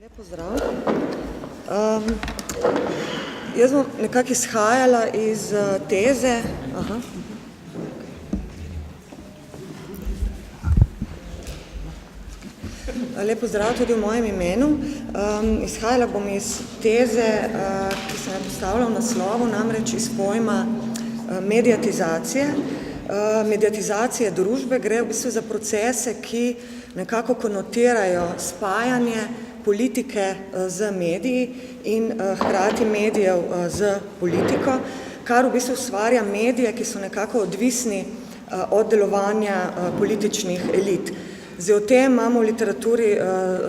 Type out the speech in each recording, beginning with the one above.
Lep pozdrav. Jaz bom nekako izhajala iz teze. Lep pozdrav tudi v mojem imenu. Izhajala bom iz teze, ki sem jo postavila v naslovu, namreč iz pojma mediatizacije. Mediatizacije družbe gre v bistvu za procese, ki nekako konotirajo spajanje politike z mediji in hkrati medijev z politiko, kar v bistvu ustvarja medije, ki so nekako odvisni od delovanja političnih elit. Zdaj, o tem imamo v literaturi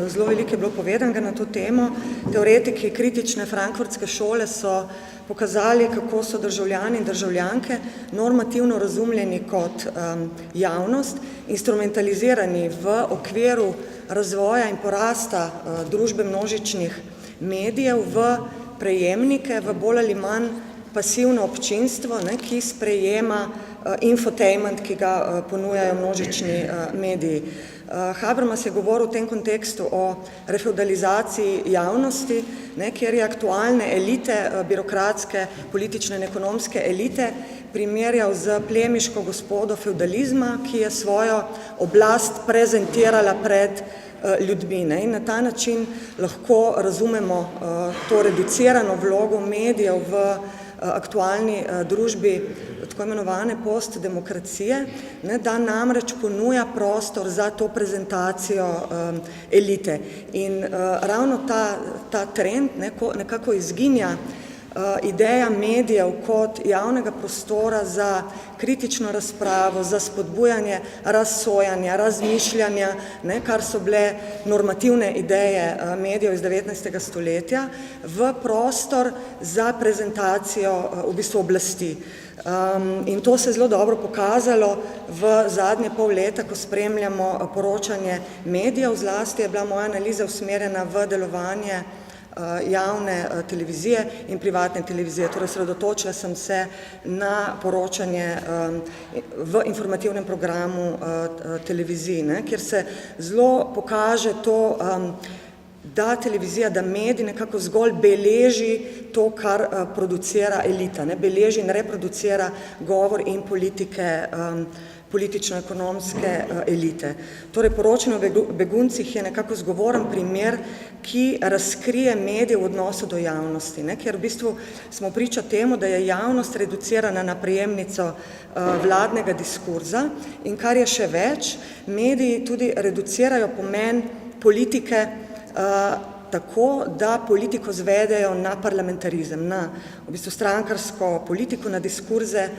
zelo veliko je bilo povedanega na to temo. Teoretiki kritične frankfurtske šole so pokazali, kako so državljani in državljanke normativno razumljeni kot javnost, instrumentalizirani v okviru razvoja in porasta družbe množičnih medijev v prejemnike, v bolj ali manj pasivno občinstvo, ki sprejema infotainment, ki ga ponujajo množični mediji. Habermas je govoril v tem kontekstu o refeudalizaciji javnosti, kjer je aktualne elite, birokratske, politične in ekonomske elite, primerjal z plemiško gospodo feudalizma, ki je svojo oblast prezentirala pred ljudmi. In na ta način lahko razumemo to reducirano vlogo medijev v aktualni družbi tako imenovane postdemokracije, da namreč ponuja prostor za to prezentacijo elite. In ravno ta trend nekako izginja ideja medijev kot javnega prostora za kritično razpravo, za spodbujanje razsojanja, razmišljanja, kar so bile normativne ideje medijev iz 19. stoletja, v prostor za prezentacijo v bistvu oblasti. In to se je zelo dobro pokazalo v zadnje pol leta, ko spremljamo poročanje medijev, zlasti je bila moja analiza usmerjena v delovanje javne televizije in privatne televizije. Torej, sredotočila sem se na poročanje v informativnem programu televiziji, kjer se zelo pokaže to, da televizija, da medij nekako zgolj beleži to, kar producira elita, beleži in reproducira govor in politike politično-ekonomske elite. Torej, poročanje o beguncih je nekako zgovoren primer, ki razkrije medije v odnosu do javnosti, ker v bistvu smo priča temu, da je javnost reducirana na prejemnico vladnega diskurza in kar je še več, mediji tudi reducirajo pomen politike tako, da politiko zvedejo na parlamentarizem, na v bistvu strankarsko politiko, na diskurze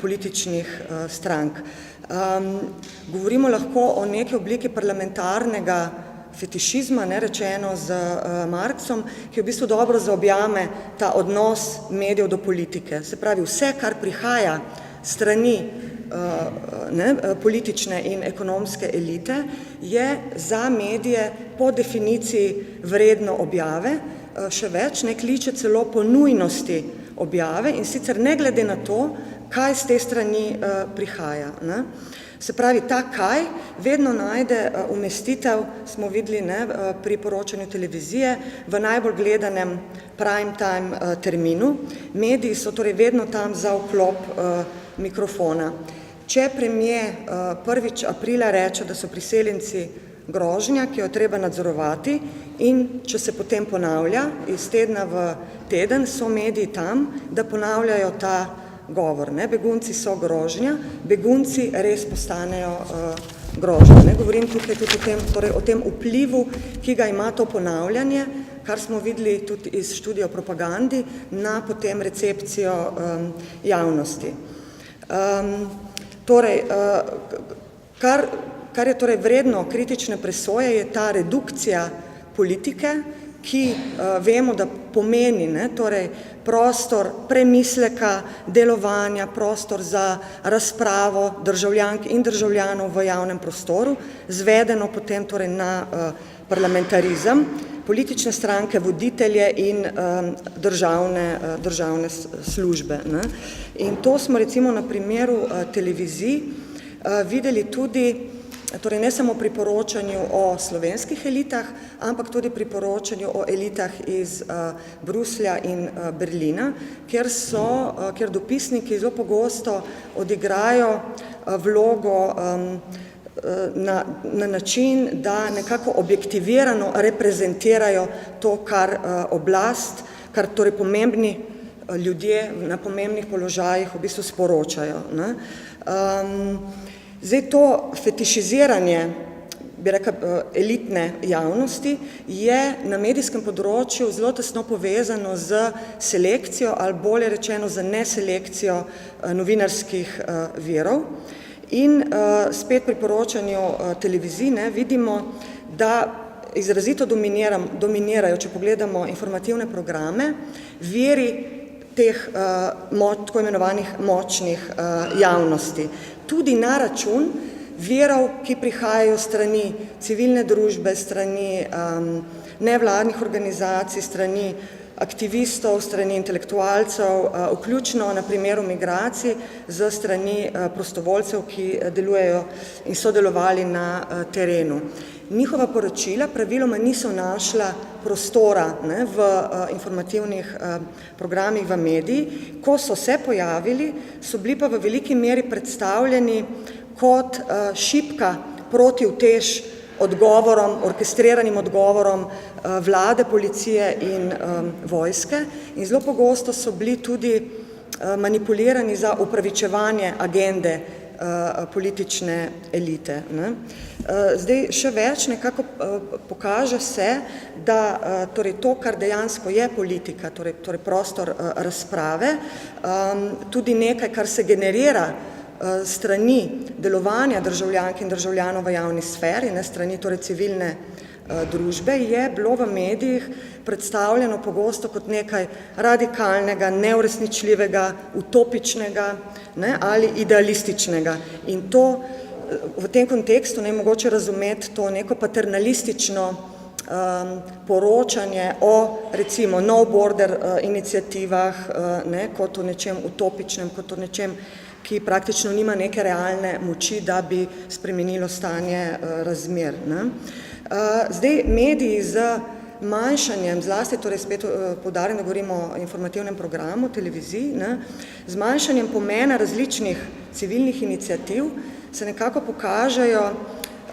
političnih strank. Govorimo lahko o neki obliki parlamentarnega fetišizma, rečeno z Marxom, ki v bistvu dobro zaobjame ta odnos medijev do politike. Se pravi, vse, kar prihaja strani politične in ekonomske elite, je za medije po definiciji vredno objave, še več, kliče celo po nujnosti objave in sicer ne glede na to, kaj z te strani prihaja. Se pravi, ta kaj vedno najde umestitev, smo videli pri poročanju televizije, v najbolj gledanem prime time terminu. Mediji so torej vedno tam za vklop mikrofona. Če premier 1. aprila reče, da so priseljenci grožnja, ki jo treba nadzorovati, in če se potem ponavlja iz tedna v teden, so mediji tam, da ponavljajo ta govor. Begunci so grožnja, begunci res postanejo grožnja. Govorim tukaj tudi o tem vplivu, ki ga ima to ponavljanje, kar smo videli tudi iz študija o propagandi, na potem recepcijo javnosti. Torej, kar je torej vredno kritične presoje, je ta redukcija politike, ki vemo, da pomeni torej prostor premisleka, delovanja, prostor za razpravo državljank in državljanov v javnem prostoru, zvedeno potem torej na parlamentarizem, politične stranke, voditelje in državne službe. In to smo recimo na primeru televizij videli tudi torej ne samo pri poročanju o slovenskih elitah, ampak tudi pri poročanju o elitah iz Bruslja in Berlina, kjer dopisniki zelo pogosto odigrajo vlogo na način, da nekako objektivirano reprezentirajo to, kar oblast, kar torej pomembni ljudje na pomembnih položajih v bistvu sporočajo. Zdaj to fetišiziranje, bi rekla, elitne javnosti je na medijskem področju zelo tesno povezano z selekcijo ali bolje rečeno z neselekcijo novinarskih virov. In spet pri poročanju televizij vidimo, da izrazito dominirajo, če pogledamo informativne programe, viri teh tako imenovanih močnih javnosti. Tudi na račun virov, ki prihajajo strani civilne družbe, strani nevladnih organizacij, strani aktivistov, strani intelektualcev, vključno na primeru migracij z strani prostovoljcev, ki delujejo in so delovali na terenu. Njihova poročila praviloma niso našla prostora v informativnih programih v mediji. Ko so se pojavili, so bili pa v veliki meri predstavljeni kot šibka protivtež odgovorom, orkestriranim odgovorom vlade, policije in vojske in zelo pogosto so bili tudi manipulirani za upravičevanje agende politične elite. Zdaj še več nekako pokaže se, da torej to, kar dejansko je politika, torej prostor razprave, tudi nekaj, kar se generira strani delovanja državljank in državljanov v javni sferi, strani torej civilne družbe, je bilo v medijih predstavljeno pogosto kot nekaj radikalnega, neuresničljivega, utopičnega ali idealističnega. In to v tem kontekstu ne mogoče razumeti to neko paternalistično poročanje o recimo no border iniciativah kot o nečem utopičnem, kot o nečem, ki praktično nima neke realne moči, da bi spremenilo stanje razmer. Zdaj mediji z manjšanjem, zlasti torej spet poudarjam, da govorimo o informativnem programu, televiziji, z manjšanjem pomena različnih civilnih iniciativ se nekako pokažejo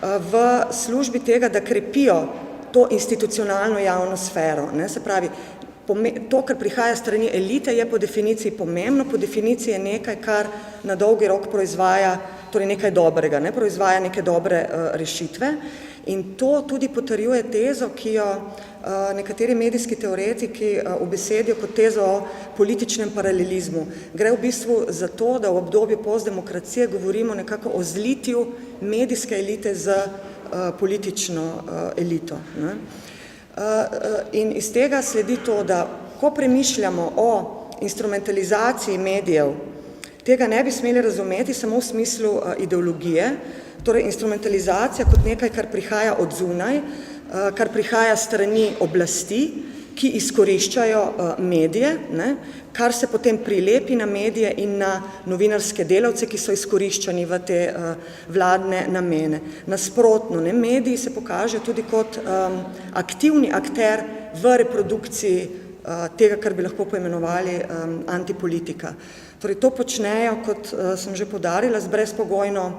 v službi tega, da krepijo to institucionalno javno sfero. Se pravi, to, kar prihaja strani elite, je po definiciji pomembno, po definiciji je nekaj, kar na dolgi rok proizvaja torej nekaj dobrega, proizvaja neke dobre rešitve. In to tudi potrjuje tezo, ki jo nekateri medijski teoretiki ubesedijo kot tezo o političnem paralelizmu. Gre v bistvu za to, da v obdobju postdemokracije govorimo nekako o zlitju medijske elite z politično elito. In iz tega sledi to, da ko premišljamo o instrumentalizaciji medijev, tega ne bi smeli razumeti samo v smislu ideologije, torej instrumentalizacija kot nekaj, kar prihaja od zunaj, kar prihaja strani oblasti, ki izkoriščajo medije, kar se potem prilepi na medije in na novinarske delavce, ki so izkoriščani v te vladne namene. Nasprotno, mediji se pokažejo tudi kot aktivni akter v reprodukciji tega, kar bi lahko poimenovali antipolitika. Torej to počnejo, kot sem že poudarila, z brezpogojno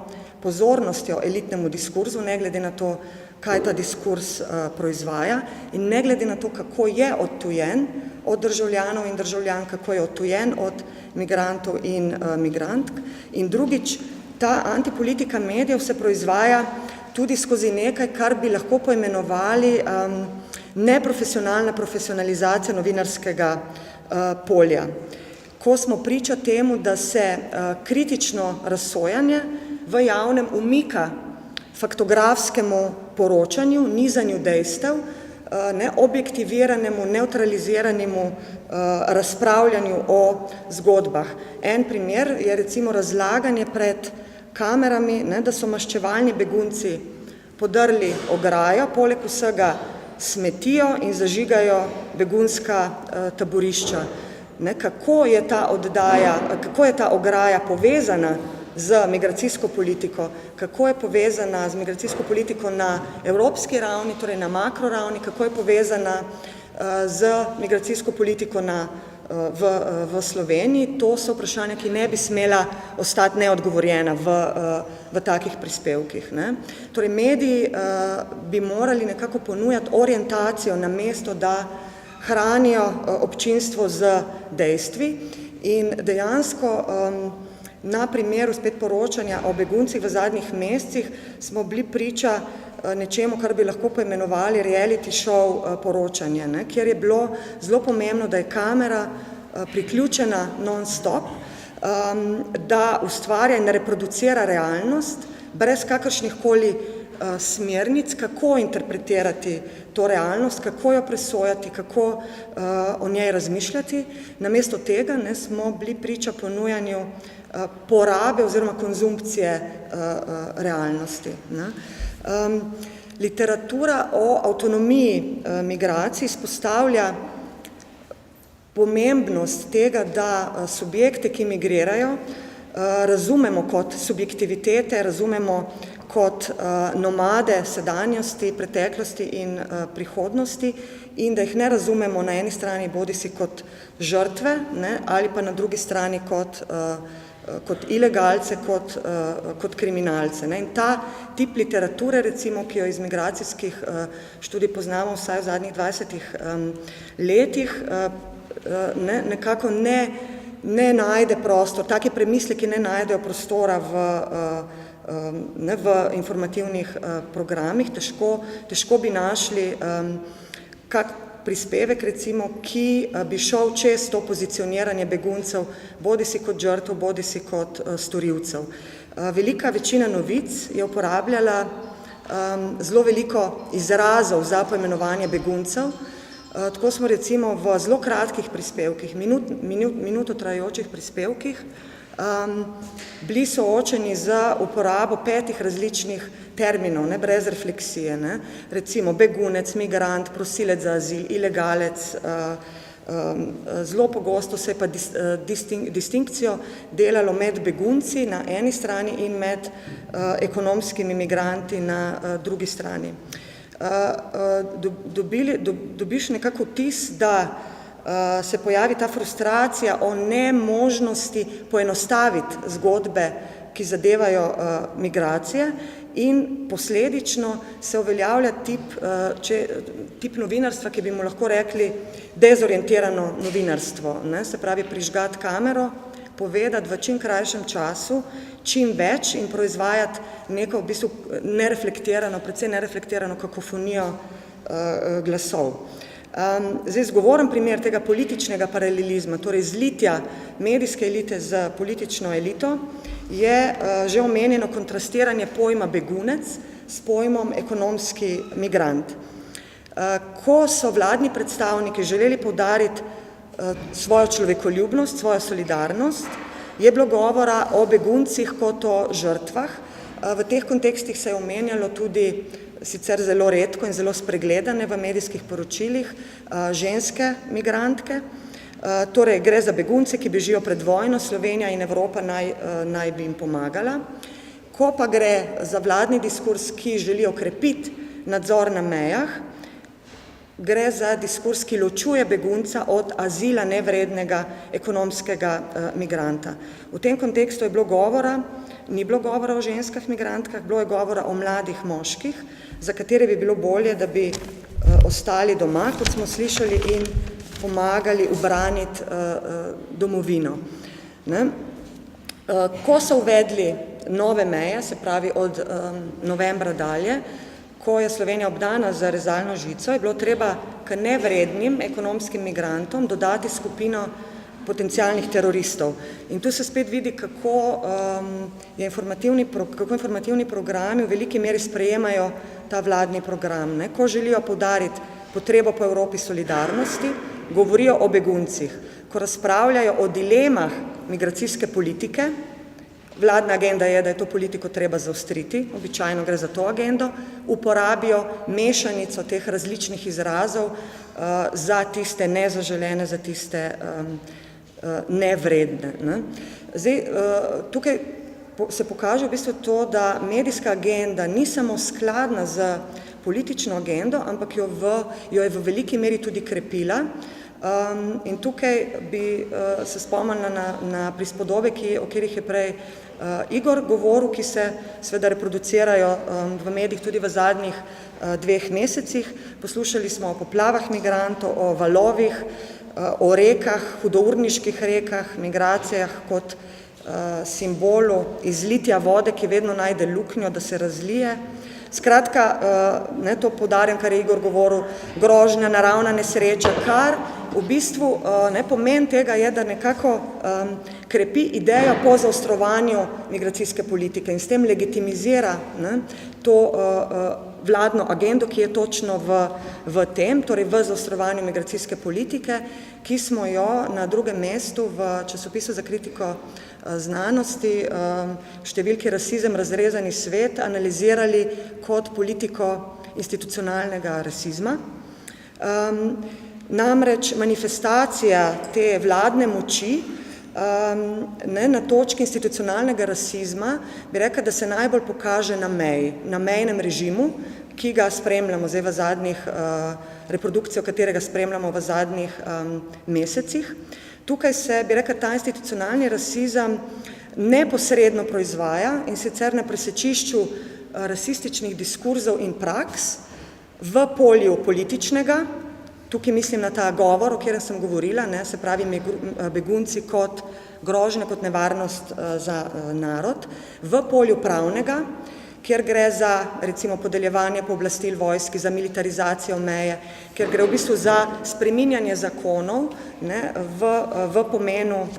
pozornostjo elitnemu diskurzu, ne glede na to, kaj ta diskurs proizvaja in ne glede na to, kako je odtujen od državljanov in državljank, kako je odtujen od migrantov in migrantk. In drugič, ta antipolitika medijev se proizvaja tudi skozi nekaj, kar bi lahko poimenovali neprofesionalna profesionalizacija novinarskega polja. Ko smo priča temu, da se kritično razsojanje v javnem umika faktografskemu poročanju, nizanju dejstev, objektiviranemu, neutraliziranemu razpravljanju o zgodbah. En primer je recimo razlaganje pred kamerami, da so maščevalni begunci podrli ograjo, poleg vsega smetijo in zažigajo begunska taborišča. Kako je ta ograja povezana z migracijsko politiko, kako je povezana z migracijsko politiko na evropski ravni, torej na makroravni, kako je povezana z migracijsko politiko v Sloveniji, to so vprašanja, ki ne bi smela ostati neodgovorjena v takih prispevkih. Torej, mediji bi morali nekako ponujati orientacijo na mesto, da hranijo občinstvo z dejstvi in dejansko na primeru spet poročanja o beguncih v zadnjih mesecih smo bili priča nečemu, kar bi lahko poimenovali reality show poročanje, kjer je bilo zelo pomembno, da je kamera priključena non-stop, da ustvarja in reproducira realnost brez kakršnihkoli smernic, kako interpretirati to realnost, kako jo presojati, kako o njej razmišljati. Namesto tega smo bili priča ponujanju porabe oziroma konzumpcije realnosti. Literatura o avtonomiji migracij izpostavlja pomembnost tega, da subjekte, ki migrirajo, razumemo kot subjektivitete, razumemo kot nomade sedanjosti, preteklosti in prihodnosti in da jih ne razumemo na eni strani bodisi kot žrtve, ali pa na drugi strani kot ilegalce, kot kriminalce. In ta tip literature, recimo, ki jo iz migracijskih študij poznamo vsaj v zadnjih 20 letih, nekako ne najde prostor, take premisleki ne najdejo prostora v informativnih programih, težko bi našli kak prispevek, recimo, ki bi šel čez to pozicioniranje beguncev, bodisi kot žrtev, bodisi kot storilcev. Velika večina novic je uporabljala zelo veliko izrazov za poimenovanje beguncev. Tako smo recimo v zelo kratkih prispevkih, minuto trajajočih prispevkih, bili soočeni z uporabo 5 različnih terminov, brez refleksije. Recimo begunec, migrant, prosilec za azil, ilegalec. Zelo pogosto se je pa distinkcijo delalo med begunci na eni strani in med ekonomskimi migranti na drugi strani. Dobiš nekako vtis, da se pojavi ta frustracija o nemožnosti poenostaviti zgodbe, ki zadevajo migracije in posledično se uveljavlja tip novinarstva, ki bi mu lahko rekli dezorientirano novinarstvo. Se pravi, prižgati kamero, povedati v čim krajšem času, čim več in proizvajati neko v bistvu nereflektirano, predvsem nereflektirano kakofonijo glasov. Zdaj, zgovoren primer tega političnega paralelizma, torej zlitja medijske elite z politično elito, je že omenjeno kontrastiranje pojma begunec s pojmom ekonomski migrant. Ko so vladni predstavniki želeli poudariti svojo človekoljubnost, svojo solidarnost, je bilo govora o beguncih kot o žrtvah. V teh kontekstih se je omenjalo tudi sicer zelo redko in zelo spregledane v medijskih poročilih ženske migrantke. Torej, gre za begunce, ki bežijo pred vojno, Slovenija in Evropa naj bi jim pomagala. Ko pa gre za vladni diskurs, ki želi okrepiti nadzor na mejah, gre za diskurs, ki ločuje begunca od azila nevrednega ekonomskega migranta. V tem kontekstu je bilo govora, ni bilo govora o ženskah migrantkah, bilo je govora o mladih moških, za katere bi bilo bolje, da bi ostali doma, kot smo slišali, in pomagali ubraniti domovino. Ko so uvedli nove meje, se pravi od novembra dalje, ko je Slovenija obdana z rezalno žico, je bilo treba k nevrednim ekonomskim migrantom dodati skupino potencialnih teroristov. In tu se spet vidi, kako informativni programi v veliki meri sprejemajo ta vladni program. Ko želijo poudariti potrebo po Evropi solidarnosti, govorijo o beguncih. Ko razpravljajo o dilemah migracijske politike, vladna agenda je, da je to politiko treba zaostriti, običajno gre za to agendo, uporabijo mešanico teh različnih izrazov za tiste nezaželene, za tiste nevredne. Zdaj, tukaj se pokaže v bistvu to, da medijska agenda ni samo skladna z politično agendo, ampak jo je v veliki meri tudi krepila. In tukaj bi se spomnila na prispodobe, o katerih je prej Igor govoril, ki se seveda reproducirajo v medijih tudi v zadnjih 2 mesecih. Poslušali smo o poplavah migrantov, o valovih, o rekah, hudourniških rekah, migracijah kot simbolu izlitja vode, ki vedno najde luknjo, da se razlije. Skratka, to poudarjam, kar je Igor govoril, grožnja, naravna nesreča, kar v bistvu pomen tega je, da nekako krepi idejo po zaostrovanju migracijske politike in s tem legitimizira to vladno agendo, ki je točno v tem, torej v zaostrovanju migracijske politike, ki smo jo na drugem mestu v časopisu za kritiko znanosti v številki Rasizem, razrezani svet analizirali kot politiko institucionalnega rasizma. Namreč manifestacija te vladne moči na točki institucionalnega rasizma bi rekla, da se najbolj pokaže na meji, na mejnem režimu, ki ga spremljamo zdaj v zadnjih reprodukcijo, katerega spremljamo v zadnjih mesecih. Tukaj se, bi rekla, ta institucionalni rasizem neposredno proizvaja in sicer na presečišču rasističnih diskurzov in praks v polju političnega, tukaj mislim na ta govor, o katerem sem govorila, se pravi begunci kot grožnja, kot nevarnost za narod, v polju pravnega, kjer gre za, recimo, podeljevanje pooblastil vojski, za militarizacijo meje, kjer gre v bistvu za spreminjanje zakonov v pomenu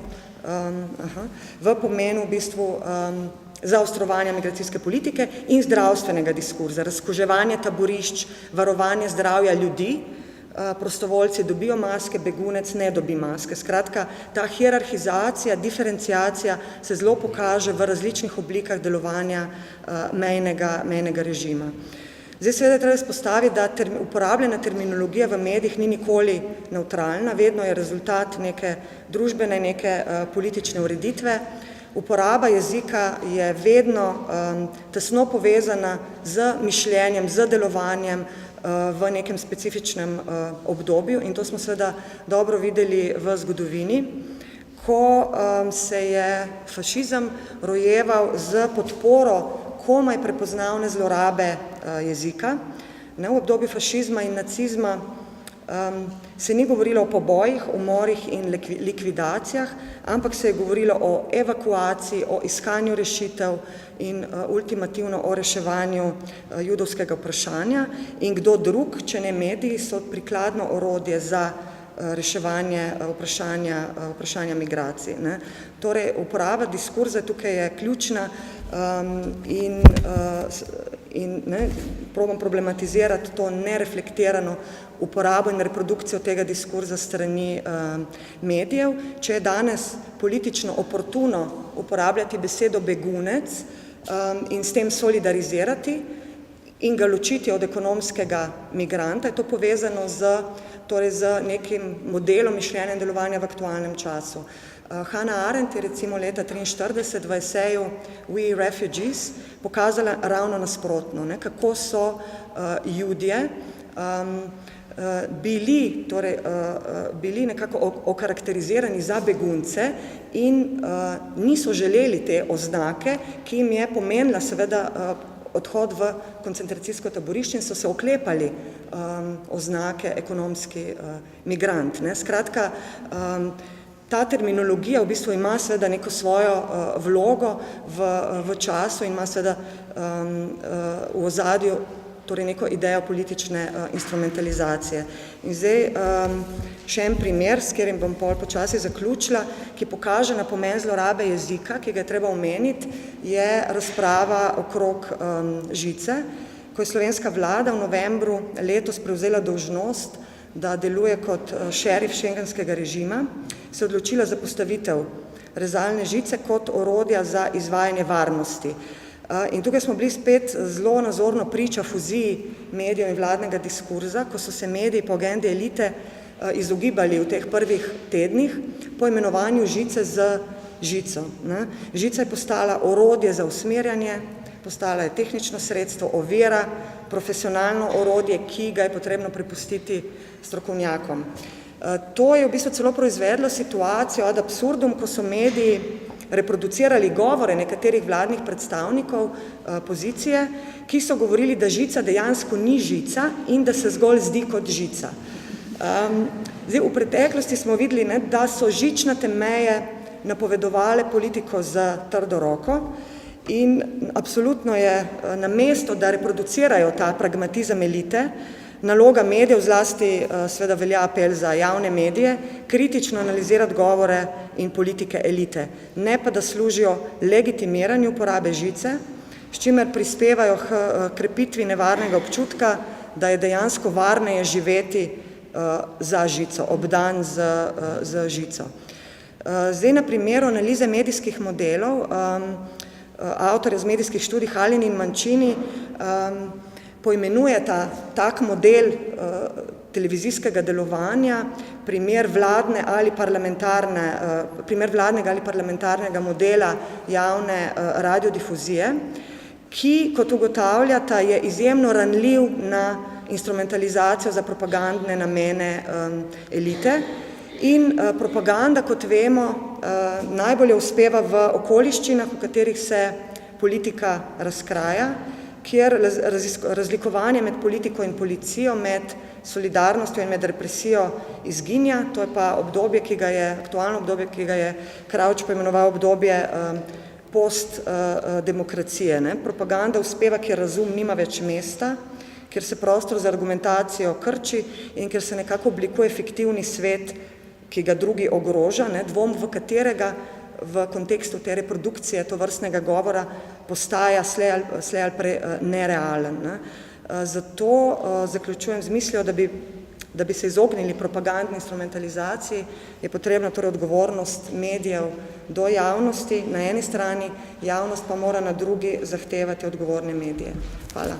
v bistvu zaostrovanja migracijske politike in zdravstvenega diskurza, razkuževanje taborišč, varovanje zdravja ljudi, prostovoljci dobijo maske, begunec ne dobi maske. Skratka, ta hierarhizacija, diferenciacija se zelo pokaže v različnih oblikah delovanja mejnega režima. Zdaj seveda treba izpostaviti, da uporabljena terminologija v medijih ni nikoli nevtralna, vedno je rezultat neke družbene, neke politične ureditve. Uporaba jezika je vedno tesno povezana z mišljenjem, z delovanjem v nekem specifičnem obdobju in to smo seveda dobro videli v zgodovini, ko se je fašizem rojeval z podporo komaj prepoznavne zlorabe jezika. V obdobju fašizma in nacizma se ni govorilo o pobojih, umorih in likvidacijah, ampak se je govorilo o evakuaciji, o iskanju rešitev in ultimativno o reševanju judovskega vprašanja in kdo drug, če ne mediji, so prikladno orodje za reševanje vprašanja migracij. Torej, uporaba diskurza tukaj je ključna in probam problematizirati to nereflektirano uporabo in reprodukcijo tega diskurza strani medijev. Če je danes politično oportuno uporabljati besedo begunec in s tem solidarizirati in ga ločiti od ekonomskega migranta, je to povezano z nekim modelom mišljenja in delovanja v aktualnem času. Hannah Arendt je recimo leta 1943 v eseju We Refugees pokazala ravno nasprotno, kako so Judje bili nekako okarakterizirani za begunce in niso želeli te oznake, ki jim je pomenila seveda odhod v koncentracijsko taborišče in so se oklepali oznake ekonomski migrant. Skratka, ta terminologija v bistvu ima seveda neko svojo vlogo v času in ima seveda v ozadju torej neko idejo politične instrumentalizacije. In zdaj še en primer, s katerim bom počasi zaključila, ki pokaže na pomen zlorabe jezika, ki ga je treba omeniti, je razprava okrog žice, ko je slovenska vlada v novembru letos prevzela dolžnost, da deluje kot šerif šengenskega režima, se je odločila za postavitev rezalne žice kot orodja za izvajanje varnosti. In tukaj smo bili spet zelo nazorno priča fuziji medijev in vladnega diskurza, ko so se mediji po agendi elite izogibali v teh prvih tednih po imenovanju žice z žico. Žica je postala orodje za usmerjanje, postala je tehnično sredstvo, ovira, profesionalno orodje, ki ga je potrebno prepustiti strokovnjakom. To je v bistvu celo proizvedlo situacijo ad absurdum, ko so mediji reproducirali govore nekaterih vladnih predstavnikov pozicije, ki so govorili, da žica dejansko ni žica in da se zgolj zdi kot žica. Zdaj, v preteklosti smo videli, da so žičnate meje napovedovale politiko z trdo roko in absolutno je na mesto, da reproducirajo ta pragmatizem elite, naloga medijev, zlasti seveda velja apel za javne medije, kritično analizirati govore in politike elite, ne pa da služijo legitimiranju uporabe žice, s čimer prispevajo k krepitvi nevarnega občutka, da je dejansko varneje živeti za žico, obdan z žico. Zdaj na primeru analize medijskih modelov, avtorja z medijskih študij Halin in Mancini poimenujeta tak model televizijskega delovanja primer vladnega ali parlamentarnega modela javne radiodifuzije, ki, kot ugotavljata, je izjemno ranljiv na instrumentalizacijo za propagandne namene elite in propaganda, kot vemo, najbolje uspeva v okoliščinah, v katerih se politika razkraja, kjer razlikovanje med politiko in policijo, med solidarnostjo in med represijo izginja. To je pa obdobje, aktualno obdobje, ki ga je Krauč poimenoval obdobje postdemokracije. Propaganda uspeva, kjer razum nima več mesta, kjer se prostor za argumentacijo krči in kjer se nekako oblikuje fiktivni svet, ki ga drugi ogroža, dvom v katerega v kontekstu te reprodukcije tovrstnega govora postaja slej ali prej nerealen. Zato zaključujem z mislijo, da bi se izognili propagandni instrumentalizaciji, je potrebna torej odgovornost medijev do javnosti na eni strani, javnost pa mora na drugi zahtevati odgovorne medije. Hvala.